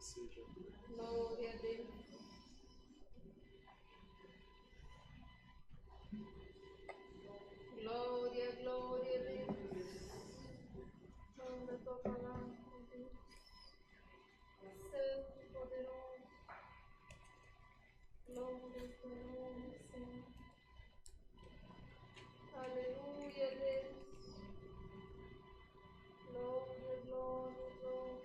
Glória a Deus. Glória, glória a Deus. Manda a tua palavra, Deus. Santo e poderoso. Glória ao teu nome, Senhor. Aleluia, Deus. Glória, glória, glória.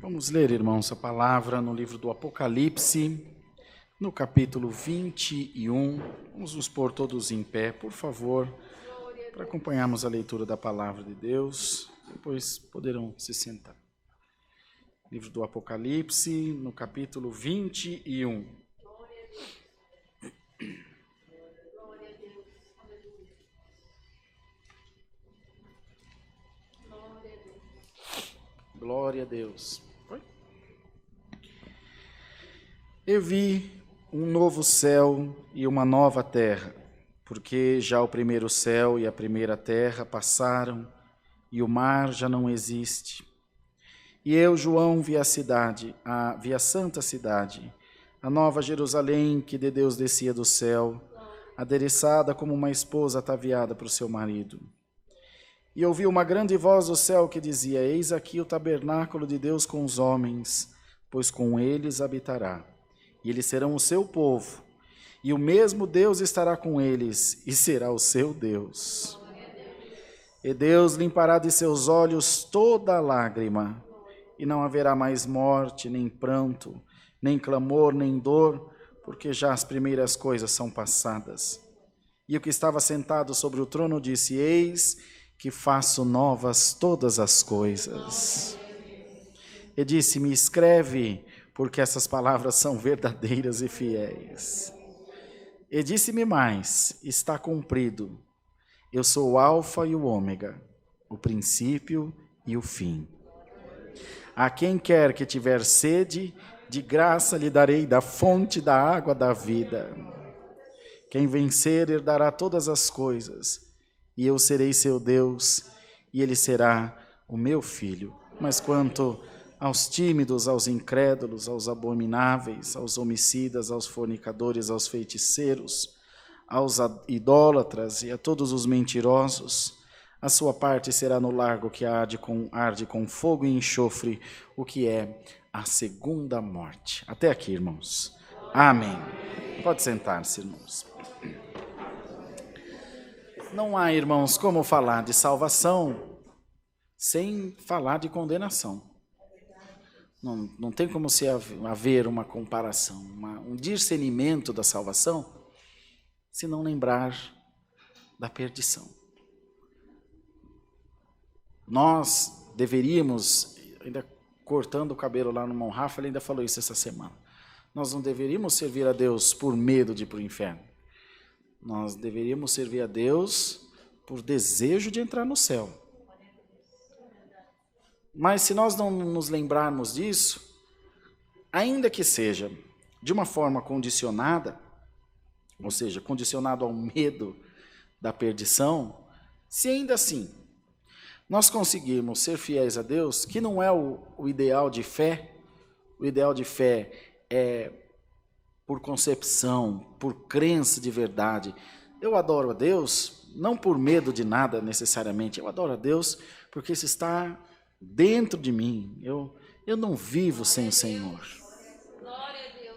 Vamos ler, irmãos, a palavra no livro do Apocalipse, no capítulo 21. Vamos nos pôr todos em pé, por favor, para acompanharmos a leitura da palavra de Deus. Depois poderão se sentar. Livro do Apocalipse, no capítulo 21. Glória a Deus. Aleluia. Glória a Deus. Glória a Deus. Oi? Eu vi um novo céu e uma nova terra, porque já o primeiro céu e a primeira terra passaram e o mar já não existe. E eu, João, vi a santa cidade, a nova Jerusalém que de Deus descia do céu, adereçada como uma esposa ataviada para o seu marido. E ouvi uma grande voz do céu que dizia: Eis aqui o tabernáculo de Deus com os homens, pois com eles habitará. E eles serão o seu povo, e o mesmo Deus estará com eles, e será o seu Deus. E Deus limpará de seus olhos toda lágrima, e não haverá mais morte, nem pranto, nem clamor, nem dor, porque já as primeiras coisas são passadas. E o que estava sentado sobre o trono disse: Eis que faço novas todas as coisas. E disse-me: Escreve, porque essas palavras são verdadeiras e fiéis. E disse-me mais: Está cumprido. Eu sou o Alfa e o Ômega, o princípio e o fim. A quem quer que tiver sede, de graça lhe darei da fonte da água da vida. Quem vencer herdará todas as coisas, e eu serei seu Deus, e ele será o meu filho. Mas quanto aos tímidos, aos incrédulos, aos abomináveis, aos homicidas, aos fornicadores, aos feiticeiros, aos idólatras e a todos os mentirosos, a sua parte será no lago que arde com fogo e enxofre, o que é a segunda morte. Até aqui, irmãos. Amém. Pode sentar-se, irmãos. Não há, irmãos, como falar de salvação sem falar de condenação. Não tem como se haver uma comparação, um discernimento da salvação, se não lembrar da perdição. Nós deveríamos, ainda cortando o cabelo lá no Mão Rafa, ele ainda falou isso essa semana, nós não deveríamos servir a Deus por medo de ir para o inferno. Nós deveríamos servir a Deus por desejo de entrar no céu. Mas se nós não nos lembrarmos disso, ainda que seja de uma forma condicionada, ou seja, condicionado ao medo da perdição, se ainda assim nós conseguirmos ser fiéis a Deus, que não é o ideal de fé, o ideal de fé é por concepção, por crença de verdade. Eu adoro a Deus, não por medo de nada necessariamente, eu adoro a Deus porque isso está dentro de mim. Eu não vivo sem o Senhor.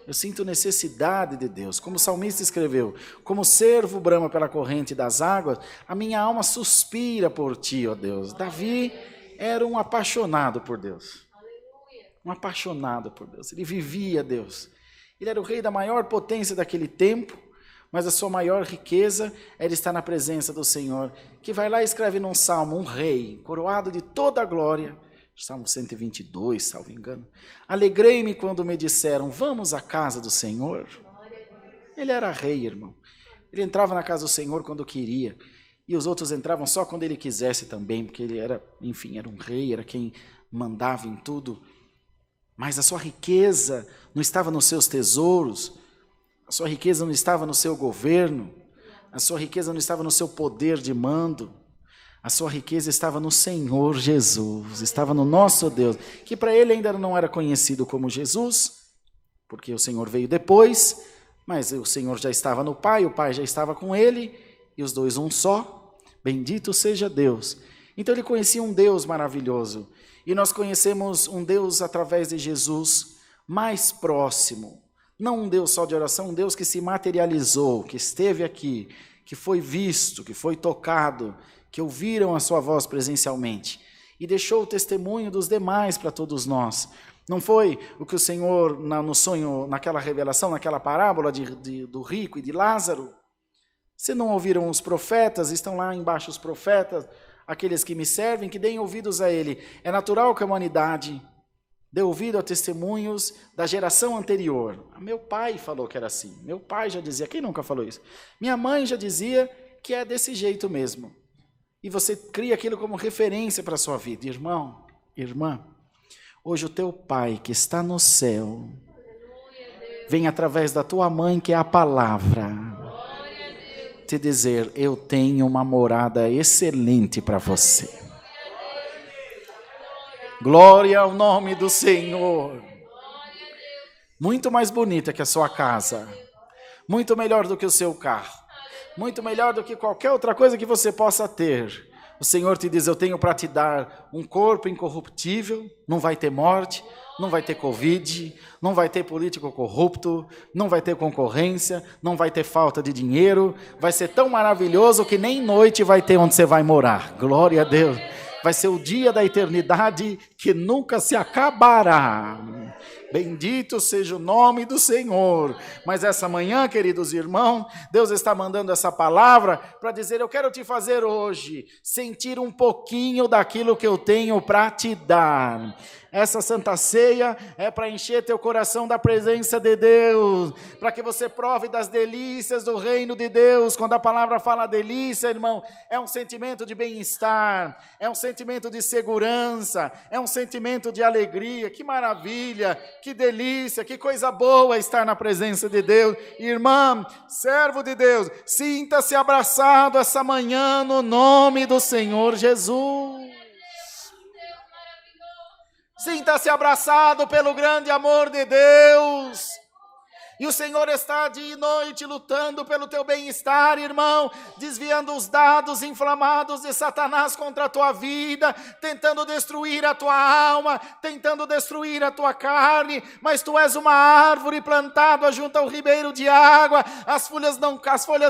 Eu sinto necessidade de Deus. Como o salmista escreveu: como servo brama pela corrente das águas, a minha alma suspira por ti, ó Deus. Davi era um apaixonado por Deus. Um apaixonado por Deus. Ele vivia Deus. Ele era o rei da maior potência daquele tempo, mas a sua maior riqueza era estar na presença do Senhor, que vai lá e escreve num salmo: um rei coroado de toda a glória. Salmo 122, salvo engano. Alegrei-me quando me disseram: vamos à casa do Senhor. Ele era rei, irmão. Ele entrava na casa do Senhor quando queria. E os outros entravam só quando ele quisesse também, porque ele era, enfim, era um rei, era quem mandava em tudo. Mas a sua riqueza não estava nos seus tesouros, a sua riqueza não estava no seu governo, a sua riqueza não estava no seu poder de mando. A sua riqueza estava no Senhor Jesus, estava no nosso Deus, que para ele ainda não era conhecido como Jesus, porque o Senhor veio depois, mas o Senhor já estava no Pai, o Pai já estava com ele, e os dois um só. Bendito seja Deus. Então ele conhecia um Deus maravilhoso, e nós conhecemos um Deus através de Jesus mais próximo, não um Deus só de oração, um Deus que se materializou, que esteve aqui, que foi visto, que foi tocado, que ouviram a sua voz presencialmente, e deixou o testemunho dos demais para todos nós. Não foi o que o Senhor, no sonho, naquela revelação, naquela parábola do rico e de Lázaro? Se não ouviram os profetas, estão lá embaixo os profetas, aqueles que me servem, que deem ouvidos a ele. É natural que a humanidade dê ouvido a testemunhos da geração anterior. Meu pai falou que era assim, meu pai já dizia, quem nunca falou isso? Minha mãe já dizia que é desse jeito mesmo. E você cria aquilo como referência para a sua vida. Irmão, irmã, hoje o teu Pai que está no céu, vem através da tua mãe, que é a palavra, te dizer, eu tenho uma morada excelente para você. Glória ao nome do Senhor. Muito mais bonita que a sua casa, muito melhor do que o seu carro, muito melhor do que qualquer outra coisa que você possa ter. O Senhor te diz, eu tenho para te dar um corpo incorruptível, não vai ter morte, não vai ter Covid, não vai ter político corrupto, não vai ter concorrência, não vai ter falta de dinheiro, vai ser tão maravilhoso que nem noite vai ter onde você vai morar. Glória a Deus. Vai ser o dia da eternidade que nunca se acabará. Bendito seja o nome do Senhor. Mas essa manhã, queridos irmãos, Deus está mandando essa palavra para dizer, eu quero te fazer hoje sentir um pouquinho daquilo que eu tenho para te dar. Essa Santa Ceia é para encher teu coração da presença de Deus, para que você prove das delícias do reino de Deus. Quando a palavra fala delícia, irmão, é um sentimento de bem-estar, é um sentimento de segurança, é um sentimento de alegria. Que maravilha, que delícia, que coisa boa estar na presença de Deus. Irmã, servo de Deus, sinta-se abraçado essa manhã no nome do Senhor Jesus. Sinta-se abraçado pelo grande amor de Deus. E o Senhor está dia e noite lutando pelo teu bem-estar, irmão, desviando os dados inflamados de Satanás contra a tua vida, tentando destruir a tua alma, tentando destruir a tua carne, mas tu és uma árvore plantada junto ao ribeiro de água, as folhas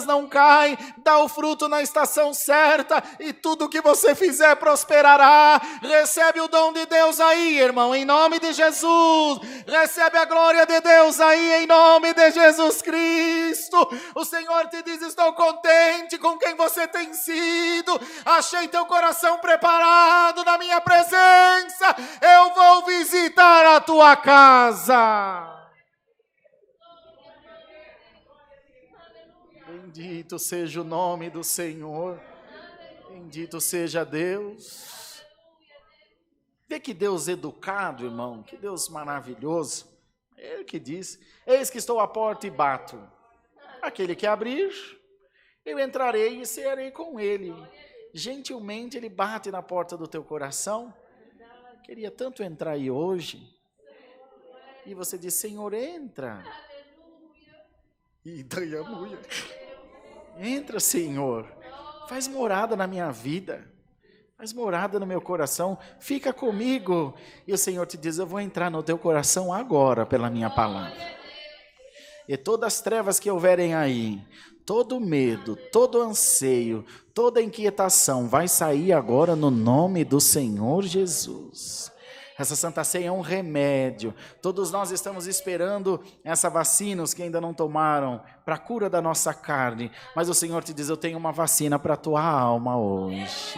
não caem, dá o fruto na estação certa, e tudo que você fizer prosperará. Recebe o dom de Deus aí, irmão, em nome de Jesus. Recebe a glória de Deus aí, em nome de Jesus Cristo. O Senhor te diz, estou contente com quem você tem sido, achei teu coração preparado na minha presença, eu vou visitar a tua casa. Bendito seja o nome do Senhor, bendito seja Deus. Vê que Deus educado, irmão, que Deus maravilhoso. Ele que diz, eis que estou à porta e bato. Aquele que abrir, eu entrarei e cearei com ele. Gentilmente ele bate na porta do teu coração. Queria tanto entrar aí hoje. E você diz, Senhor, entra. E daí a mulher, entra, Senhor. Faz morada na minha vida. Faz morada no meu coração, fica comigo. E o Senhor te diz, eu vou entrar no teu coração agora pela minha palavra. E todas as trevas que houverem aí, todo medo, todo anseio, toda inquietação vai sair agora no nome do Senhor Jesus. Essa Santa Ceia é um remédio. Todos nós estamos esperando essa vacina, os que ainda não tomaram, para a cura da nossa carne. Mas o Senhor te diz, eu tenho uma vacina para a tua alma hoje.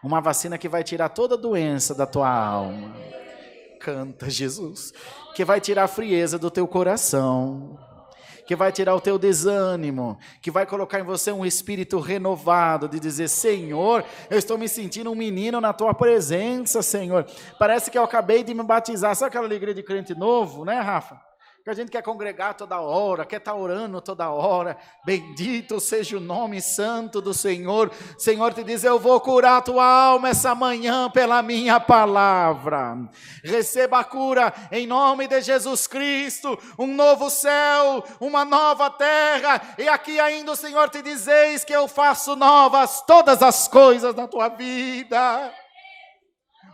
Uma vacina que vai tirar toda a doença da tua alma. Canta, Jesus. Que vai tirar a frieza do teu coração. Que vai tirar o teu desânimo. Que vai colocar em você um espírito renovado. De dizer, Senhor, eu estou me sentindo um menino na tua presença, Senhor. Parece que eu acabei de me batizar. Sabe aquela alegria de crente novo, né, Rafa? que a gente quer congregar toda hora, quer estar orando toda hora. Bendito seja o nome santo do Senhor. O Senhor te diz: eu vou curar a tua alma essa manhã pela minha palavra. Receba a cura em nome de Jesus Cristo. Um novo céu, uma nova terra. E aqui ainda o Senhor te diz: eis que eu faço novas todas as coisas na tua vida.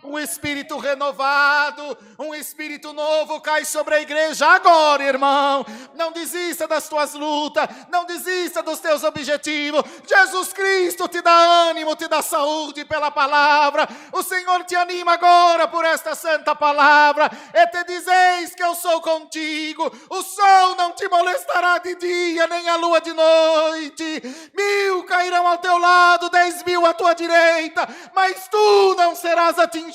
Um espírito renovado, um espírito novo cai sobre a igreja agora, irmão. Não desista das tuas lutas, não desista dos teus objetivos. Jesus Cristo te dá ânimo, te dá saúde pela palavra. O Senhor te anima agora por esta santa palavra. E te dizeis que eu sou contigo. O sol não te molestará de dia, nem a lua de noite. 1000 cairão ao teu lado, 10.000 à tua direita, mas tu não serás atingido.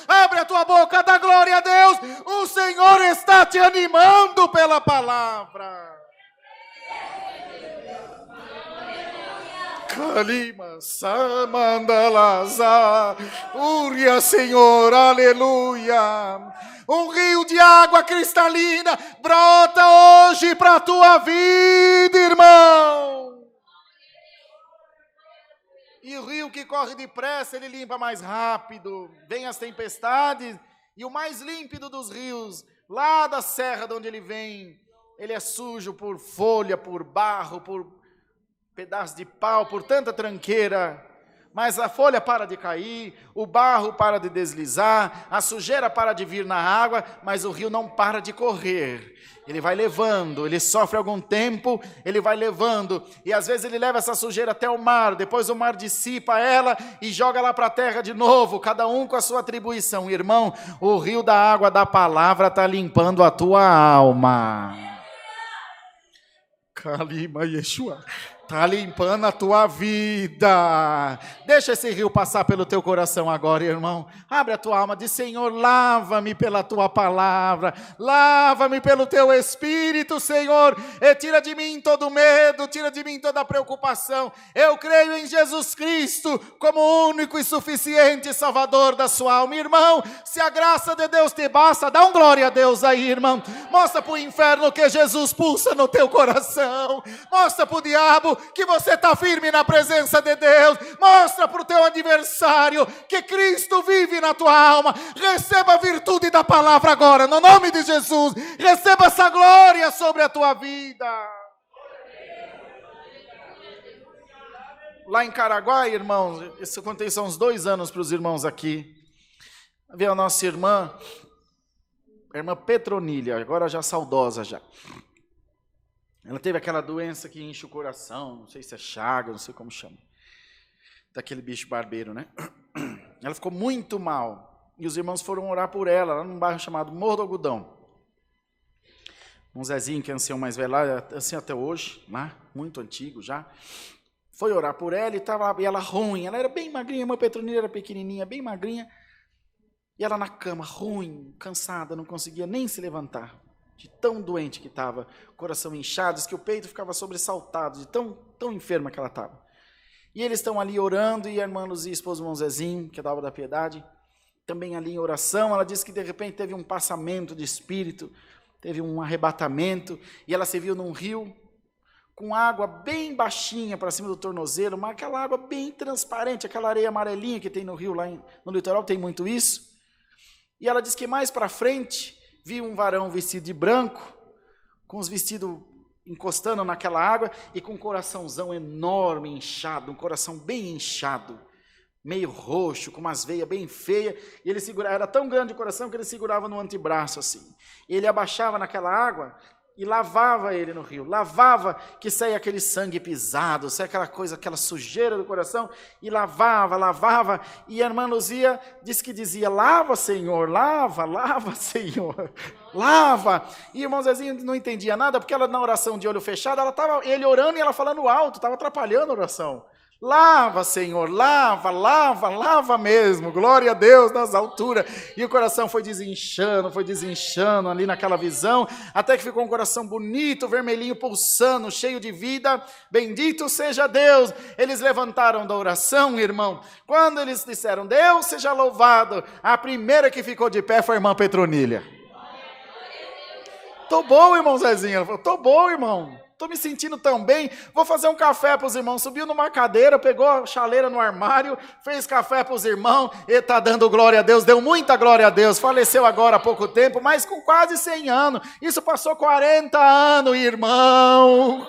Abre a tua boca, dá glória a Deus. O Senhor está te animando pela palavra. Kalima Samandalaza, Uria, Senhor, aleluia. Um rio de água cristalina brota hoje para a tua vida, irmão. E o rio que corre depressa, ele limpa mais rápido. Vem as tempestades, e o mais límpido dos rios, lá da serra de onde ele vem, ele é sujo por folha, por barro, por pedaço de pau, por tanta tranqueira. Mas a folha para de cair, o barro para de deslizar, a sujeira para de vir na água, mas o rio não para de correr. Ele vai levando, ele sofre algum tempo, ele vai levando, e às vezes ele leva essa sujeira até o mar, depois o mar dissipa ela e joga lá para a terra de novo, cada um com a sua atribuição. Irmão, o rio da água da palavra está limpando a tua alma. Kalima Yeshua. Está limpando a tua vida. Deixa esse rio passar pelo teu coração agora, irmão. Abre a tua alma, diz: Senhor, lava-me pela tua palavra, lava-me pelo teu Espírito, Senhor, e tira de mim todo medo, tira de mim toda preocupação. Eu creio em Jesus Cristo como único e suficiente Salvador da sua alma. Irmão, se a graça de Deus te basta, dá um glória a Deus aí, irmão. Mostra para o inferno que Jesus pulsa no teu coração. Mostra para o diabo que você está firme na presença de Deus. Mostra para o teu adversário que Cristo vive na tua alma. Receba a virtude da palavra agora, no nome de Jesus. Receba essa glória sobre a tua vida. Lá em Caraguá, irmãos, isso aconteceu há uns 2 anos para os irmãos aqui. Havia a nossa irmã, a irmã Petronília, agora já saudosa já. Ela teve aquela doença que enche o coração, não sei se é chaga, não sei como chama, daquele bicho barbeiro, né? Ela ficou muito mal, e os irmãos foram orar por ela, lá num bairro chamado Morro do Algodão. Um Zezinho, que é ancião mais velho lá, assim até hoje, lá, muito antigo já, foi orar por ela, e ela ruim, ela era bem magrinha, a irmã Petronília era pequenininha, bem magrinha, e ela na cama, ruim, cansada, não conseguia nem se levantar. De tão doente que estava, coração inchado, diz que o peito ficava sobressaltado, de tão enferma que ela estava. E eles estão ali orando, e a irmã Luzia, esposa do irmão Zezinho, que é da Obra da Piedade, também ali em oração. Ela disse que de repente teve um passamento de espírito, teve um arrebatamento, e ela se viu num rio, com água bem baixinha para cima do tornozelo, mas aquela água bem transparente, aquela areia amarelinha que tem no rio, lá no litoral, tem muito isso. E ela disse que mais para frente, viu um varão vestido de branco, com os vestidos encostando naquela água, e com um coraçãozão enorme, inchado, um coração bem inchado, meio roxo, com umas veias bem feias, e ele segurava, era tão grande o coração que ele segurava no antebraço assim. Ele abaixava naquela água e lavava ele no rio, lavava, que saía aquele sangue pisado, saía aquela coisa, aquela sujeira do coração, e lavava, e a irmã Luzia disse que dizia: lava, Senhor, lava, Senhor, lava. E o irmão Zezinho não entendia nada, porque ela na oração de olho fechado, ele orando e ela falando alto, estava atrapalhando a oração. Lava, Senhor, lava mesmo, glória a Deus nas alturas. E o coração foi desinchando ali naquela visão, até que ficou um coração bonito, vermelhinho, pulsando, cheio de vida. Bendito seja Deus. Eles levantaram da oração, irmão. Quando eles disseram: Deus seja louvado, a primeira que ficou de pé foi a irmã Petronília. Tô bom, irmão Zezinho. Ela falou, tô bom, irmão. Tô me sentindo tão bem. Vou fazer um café para os irmãos. Subiu numa cadeira, pegou a chaleira no armário, fez café para os irmãos. E tá dando glória a Deus. Deu muita glória a Deus. Faleceu agora há pouco tempo, mas com quase 100 anos. Isso passou 40 anos, irmão.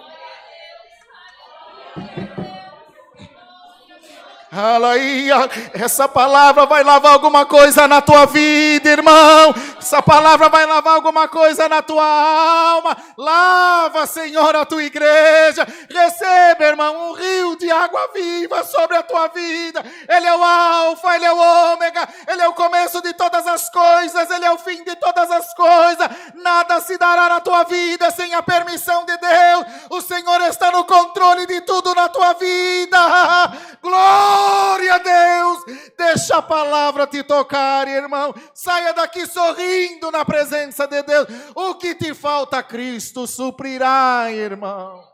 Aleluia, essa palavra vai lavar alguma coisa na tua vida, irmão. Essa palavra vai lavar alguma coisa na tua alma. Lava, Senhor, a tua igreja. Receba, irmão, um rio de água viva sobre a tua vida. Ele é o alfa, ele é o ômega, ele é o começo de todas as coisas, ele é o fim de todas as coisas. Nada se dará na tua vida sem a permissão de Deus. O Senhor está no controle de tudo na tua vida. Glória a Deus, deixa a palavra te tocar, irmão. Saia daqui sorrindo na presença de Deus. O que te falta, Cristo suprirá, irmão.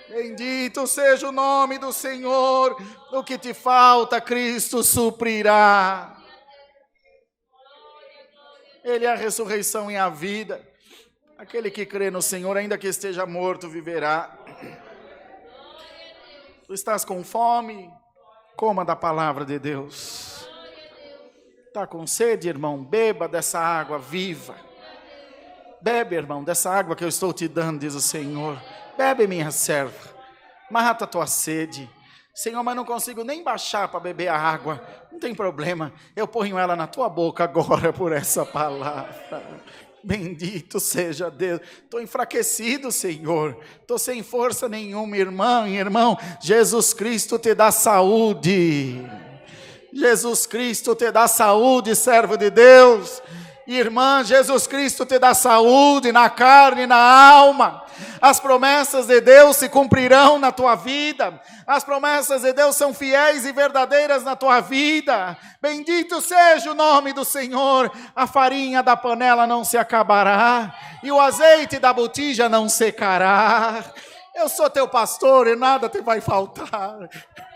Bendito seja o nome do Senhor. O que te falta, Cristo suprirá. Ele é a ressurreição e a vida. Aquele que crê no Senhor, ainda que esteja morto, viverá. Tu estás com fome? Coma da palavra de Deus. Está com sede, irmão? Beba dessa água viva. Bebe, irmão, dessa água que eu estou te dando, diz o Senhor. Bebe, minha serva. Mata a tua sede. Senhor, mas não consigo nem baixar para beber a água. Não tem problema. Eu ponho ela na tua boca agora por essa palavra. Bendito seja Deus. Estou enfraquecido, Senhor. Estou sem força nenhuma, irmão. Jesus Cristo te dá saúde. Jesus Cristo te dá saúde, servo de Deus. Irmã, Jesus Cristo te dá saúde na carne e na alma. As promessas de Deus se cumprirão na tua vida. As promessas de Deus são fiéis e verdadeiras na tua vida. Bendito seja o nome do Senhor. A farinha da panela não se acabará e o azeite da botija não secará. Eu sou teu pastor e nada te vai faltar.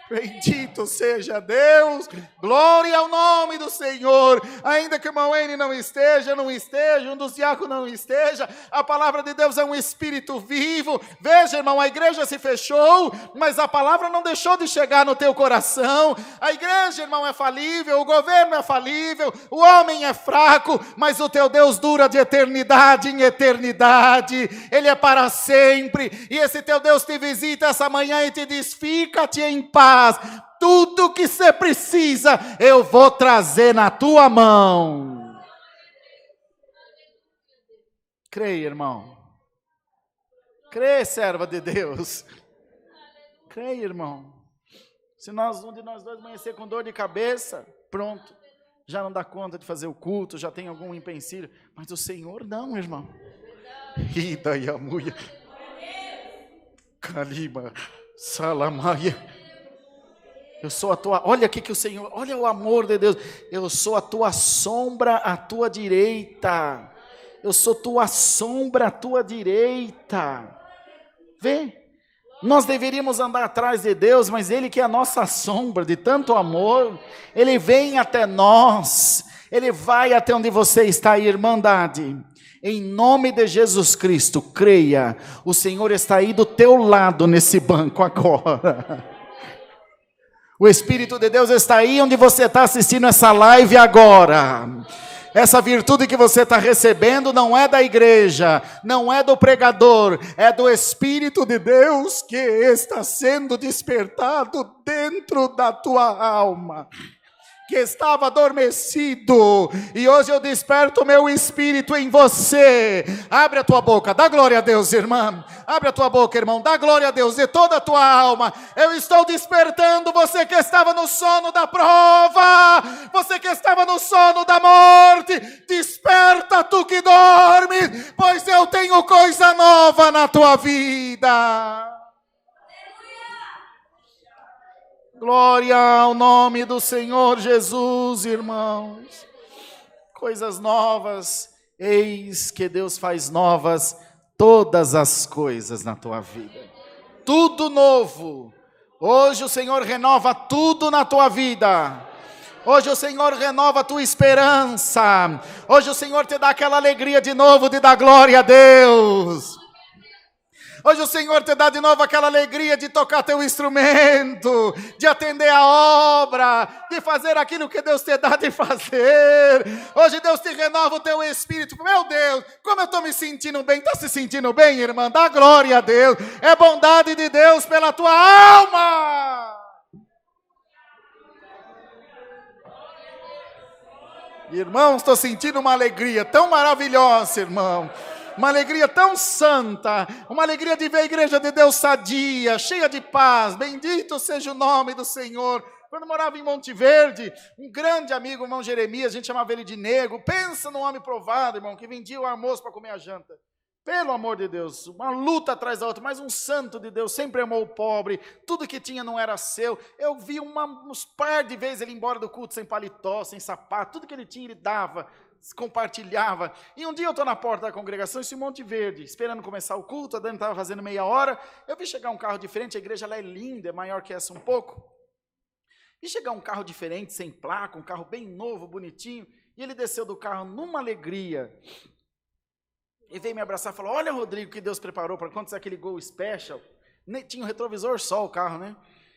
Bendito seja Deus, glória ao nome do Senhor. Ainda que o irmão N não esteja, um dos diáconos não esteja, a palavra de Deus é um espírito vivo. Veja, irmão, a igreja se fechou, mas a palavra não deixou de chegar no teu coração. A igreja, irmão, é falível, o governo é falível, o homem é fraco, mas o teu Deus dura de eternidade em eternidade. Ele é para sempre, e esse teu Deus te visita essa manhã e te diz, fica-te em paz. Tudo que você precisa, eu vou trazer na tua mão. Creia, irmão. Creia, serva de Deus. Creia, irmão. Se um de nós dois amanhecer com dor de cabeça, pronto. Já não dá conta de fazer o culto, já tem algum empecilho. Mas o Senhor não, irmão. Ida e a mulher. Kalima, Salamaia. Eu sou a tua, olha aqui que o Senhor, olha o amor de Deus. Eu sou a tua sombra à tua direita. Eu sou tua sombra à tua direita. Vê? Nós deveríamos andar atrás de Deus, mas Ele que é a nossa sombra de tanto amor, Ele vem até nós. Ele vai até onde você está, irmandade. Em nome de Jesus Cristo, creia. O Senhor está aí do teu lado nesse banco agora. O Espírito de Deus está aí onde você está assistindo essa live agora. Essa virtude que você está recebendo não é da igreja, não é do pregador, é do Espírito de Deus que está sendo despertado dentro da tua alma. Que estava adormecido, e hoje eu desperto o meu espírito em você. Abre a tua boca, dá glória a Deus, irmã. Abre a tua boca, irmão, dá glória a Deus de toda a tua alma. Eu estou despertando você que estava no sono da prova, você que estava no sono da morte. Desperta, tu que dormes, pois eu tenho coisa nova na tua vida. Glória ao nome do Senhor Jesus, irmãos. Coisas novas, eis que Deus faz novas todas as coisas na tua vida. Tudo novo. Hoje o Senhor renova tudo na tua vida. Hoje o Senhor renova a tua esperança. Hoje o Senhor te dá aquela alegria de novo de dar glória a Deus. Hoje o Senhor te dá de novo aquela alegria de tocar teu instrumento, de atender a obra, de fazer aquilo que Deus te dá de fazer. Hoje Deus te renova o teu espírito. Meu Deus, como eu estou me sentindo bem. Está se sentindo bem, irmã? Dá glória a Deus. É bondade de Deus pela tua alma. Irmãos, estou sentindo uma alegria tão maravilhosa, irmão. Uma alegria tão santa, uma alegria de ver a igreja de Deus sadia, cheia de paz. Bendito seja o nome do Senhor. Quando morava em Monte Verde, um grande amigo, o irmão Jeremias, a gente chamava ele de nego. Pensa num homem provado, irmão, que vendia o almoço para comer a janta. Pelo amor de Deus, uma luta atrás da outra, mas um santo de Deus, sempre amou o pobre, tudo que tinha não era seu. Eu vi uns par de vezes ele ir embora do culto sem paletó, sem sapato, tudo que ele tinha ele dava, compartilhava. E um dia eu estou na porta da congregação, isso em Monte Verde, esperando começar o culto, a Dani estava fazendo meia hora, eu vi chegar um carro diferente, a igreja lá é linda, é maior que essa um pouco. Vi chegar um carro diferente, sem placa, um carro bem novo, bonitinho, e ele desceu do carro numa alegria. E veio me abraçar e falou, olha, Rodrigo, que Deus preparou para quando aquele Gol Special. Tinha um retrovisor só o carro, né?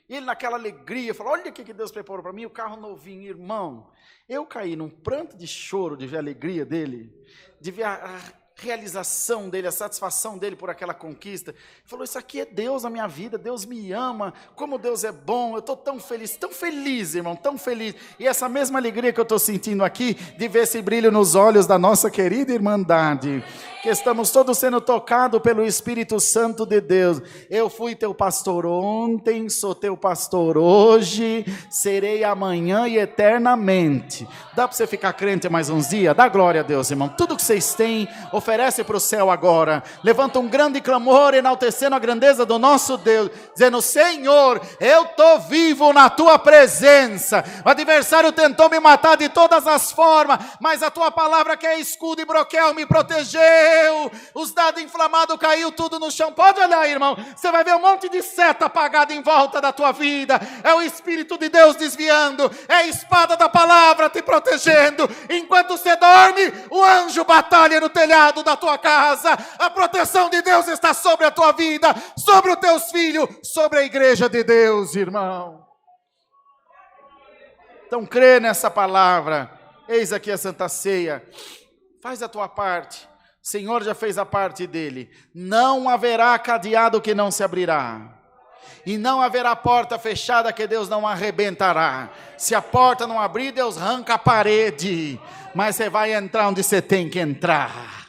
E ele naquela alegria falou, olha o que Deus preparou para mim, o carro novinho. Irmão, eu caí num pranto de choro de ver a alegria dele, de ver a realização dele, a satisfação dele por aquela conquista. Ele falou, isso aqui é Deus na minha vida, Deus me ama, como Deus é bom, eu estou tão feliz, irmão, tão feliz. E essa mesma alegria que eu estou sentindo aqui, de ver esse brilho nos olhos da nossa querida irmandade, que estamos todos sendo tocados pelo Espírito Santo de Deus. Eu fui teu pastor ontem, sou teu pastor hoje, serei amanhã e eternamente. Dá para você ficar crente mais uns dias? Dá glória a Deus, irmão. Tudo que vocês têm, oferece para o céu agora. Levanta um grande clamor, enaltecendo a grandeza do nosso Deus, dizendo, Senhor, eu estou vivo na tua presença. O adversário tentou me matar de todas as formas, mas a tua palavra que é escudo e broquel me protegeu. Os dados inflamados caiu tudo no chão. Pode olhar, irmão, você vai ver um monte de seta apagada em volta da tua vida. É o Espírito de Deus desviando, é a espada da palavra te protegendo. Enquanto você dorme, o anjo batalha no telhado da tua casa. A proteção de Deus está sobre a tua vida, sobre os teus filhos, sobre a igreja de Deus, irmão. Então crê nessa palavra. Eis aqui a Santa Ceia. Faz a tua parte. O Senhor já fez a parte dele. Não haverá cadeado que não se abrirá. E não haverá porta fechada que Deus não arrebentará. Se a porta não abrir, Deus arranca a parede. Mas você vai entrar onde você tem que entrar.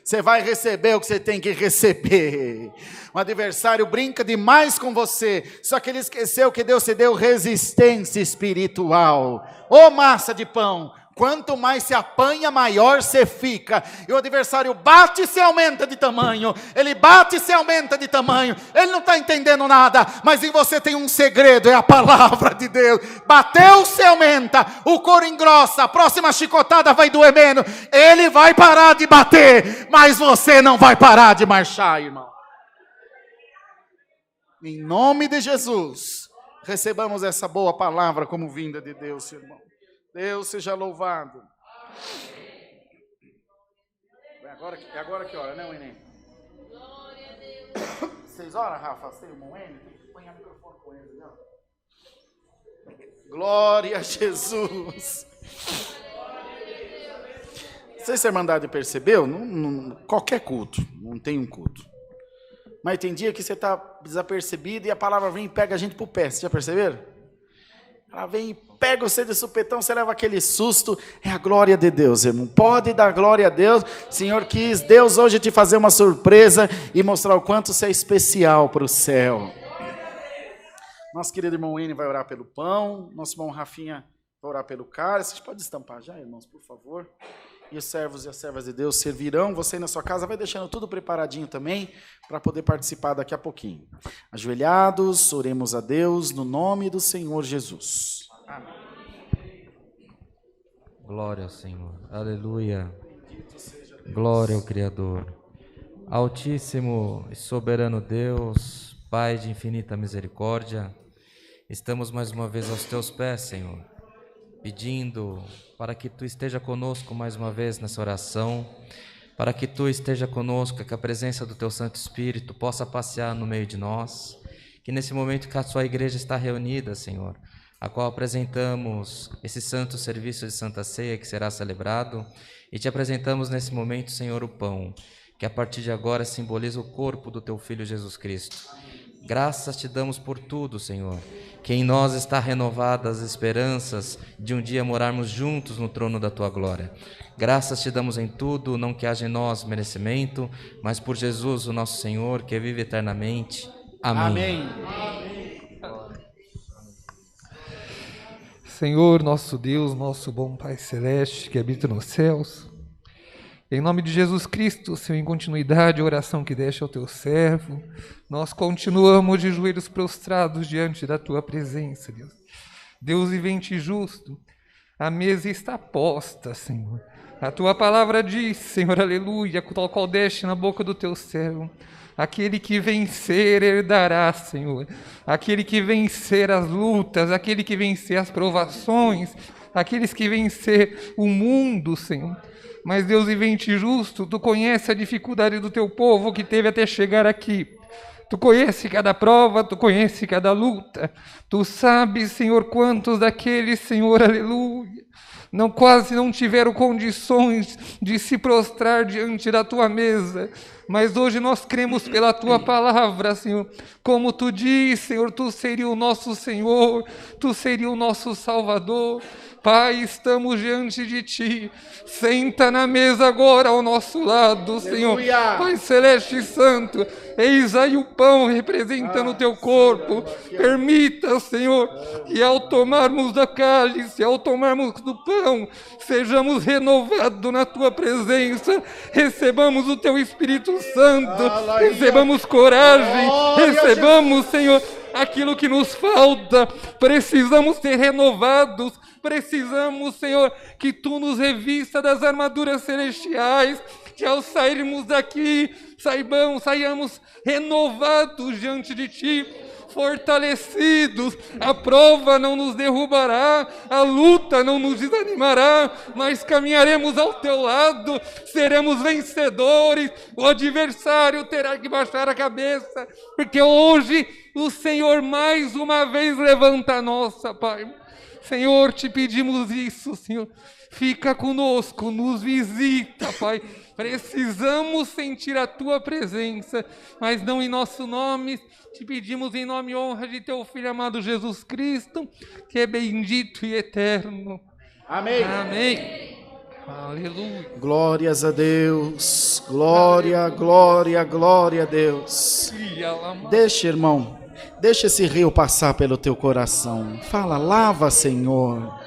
Você vai receber o que você tem que receber. O adversário brinca demais com você. Só que ele esqueceu que Deus te deu resistência espiritual. Ô massa de pão! Quanto mais se apanha, maior você fica. E o adversário bate e se aumenta de tamanho. Ele bate e se aumenta de tamanho. Ele não está entendendo nada. Mas em você tem um segredo, é a palavra de Deus. Bateu, se aumenta. O couro engrossa. A próxima chicotada vai doer menos. Ele vai parar de bater. Mas você não vai parar de marchar, irmão. Em nome de Jesus, recebamos essa boa palavra como vinda de Deus, irmão. Deus seja louvado. É agora que hora, né, Enem? 6 horas, Rafa? Você e o irmão Enem? Põe o microfone com ele, não? Glória a Jesus. Não sei se a Irmandade percebeu, qualquer culto, não tem um culto. Mas tem dia que você está desapercebido e a palavra vem e pega a gente pro pé, vocês já perceberam? Ela vem e pega você de supetão, você leva aquele susto. É a glória de Deus, irmão. Pode dar glória a Deus. Senhor quis Deus hoje te fazer uma surpresa e mostrar o quanto você é especial para o céu. Nosso querido irmão Wayne vai orar pelo pão. Nosso irmão Rafinha vai orar pelo cálice. Vocês podem estampar já, irmãos, por favor. E os servos e as servas de Deus servirão. Você aí na sua casa vai deixando tudo preparadinho também para poder participar daqui a pouquinho. Ajoelhados, oremos a Deus no nome do Senhor Jesus. Amém. Glória ao Senhor. Aleluia. Glória ao Criador. Altíssimo e soberano Deus, Pai de infinita misericórdia, estamos mais uma vez aos teus pés, Senhor, pedindo para que Tu esteja conosco mais uma vez nessa oração, para que Tu esteja conosco, que a presença do Teu Santo Espírito possa passear no meio de nós, que nesse momento que a Sua igreja está reunida, Senhor, a qual apresentamos esse santo serviço de Santa Ceia que será celebrado, e Te apresentamos nesse momento, Senhor, o pão, que a partir de agora simboliza o corpo do Teu Filho Jesus Cristo. Graças Te damos por tudo, Senhor, que em nós está renovada as esperanças de um dia morarmos juntos no trono da Tua glória. Graças Te damos em tudo, não que haja em nós merecimento, mas por Jesus, o nosso Senhor, que vive eternamente. Amém. Senhor, nosso Deus, nosso bom Pai Celeste, que habita nos céus, em nome de Jesus Cristo, Senhor, em continuidade à oração que deste ao Teu servo, nós continuamos de joelhos prostrados diante da Tua presença, Deus. Deus vivente e justo, a mesa está posta, Senhor. A Tua palavra diz, Senhor, aleluia, tal qual deste na boca do Teu servo, aquele que vencer herdará, Senhor. Aquele que vencer as lutas, aquele que vencer as provações, aqueles que vencer o mundo, Senhor. Mas Deus vivente e justo, Tu conhece a dificuldade do Teu povo que teve até chegar aqui. Tu conhece cada prova, Tu conhece cada luta. Tu sabes, Senhor, quantos daqueles, Senhor, aleluia, quase não tiveram condições de se prostrar diante da Tua mesa. Mas hoje nós cremos pela Tua palavra, Senhor. Como Tu diz, Senhor, Tu seria o nosso Senhor, Tu seria o nosso Salvador. Pai, estamos diante de Ti. Senta na mesa agora ao nosso lado, Senhor. Aleluia. Pai Celeste e Santo, eis aí o pão representando o Teu corpo. Permita, Senhor, que ao tomarmos da cálice, ao tomarmos do pão, sejamos renovados na Tua presença. Recebamos o Teu Espírito Santo, recebamos coragem, recebamos, Senhor, aquilo que nos falta. Precisamos ser renovados, precisamos, Senhor, que Tu nos revista das armaduras celestiais, que ao sairmos daqui, saiamos renovados diante de Ti, fortalecidos. A prova não nos derrubará, a luta não nos desanimará, mas caminharemos ao Teu lado, seremos vencedores. O adversário terá que baixar a cabeça, porque hoje o Senhor mais uma vez levanta a nossa, Pai. Senhor, Te pedimos isso, Senhor. Fica conosco, nos visita, Pai. Precisamos sentir a Tua presença, mas não em nosso nome. Te pedimos em nome e honra de Teu Filho amado Jesus Cristo, que é bendito e eterno. Amém. Amém. Aleluia. Glórias a Deus. Glória, glória, glória a Deus. Deixa, irmão, deixa esse rio passar pelo teu coração. Fala, lava, Senhor.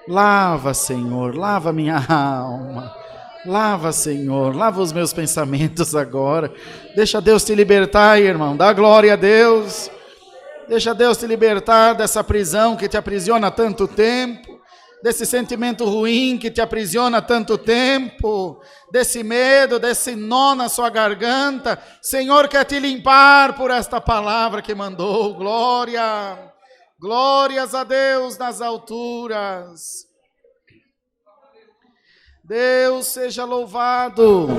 Lava, Senhor. Lava minha alma. Lava, Senhor. Lava os meus pensamentos agora. Deixa Deus te libertar, irmão. Dá glória a Deus. Deixa Deus te libertar dessa prisão que te aprisiona há tanto tempo. Desse sentimento ruim que te aprisiona há tanto tempo, desse medo, desse nó na sua garganta. Senhor quer te limpar por esta palavra que mandou. Glória, glórias a Deus nas alturas. Deus seja louvado.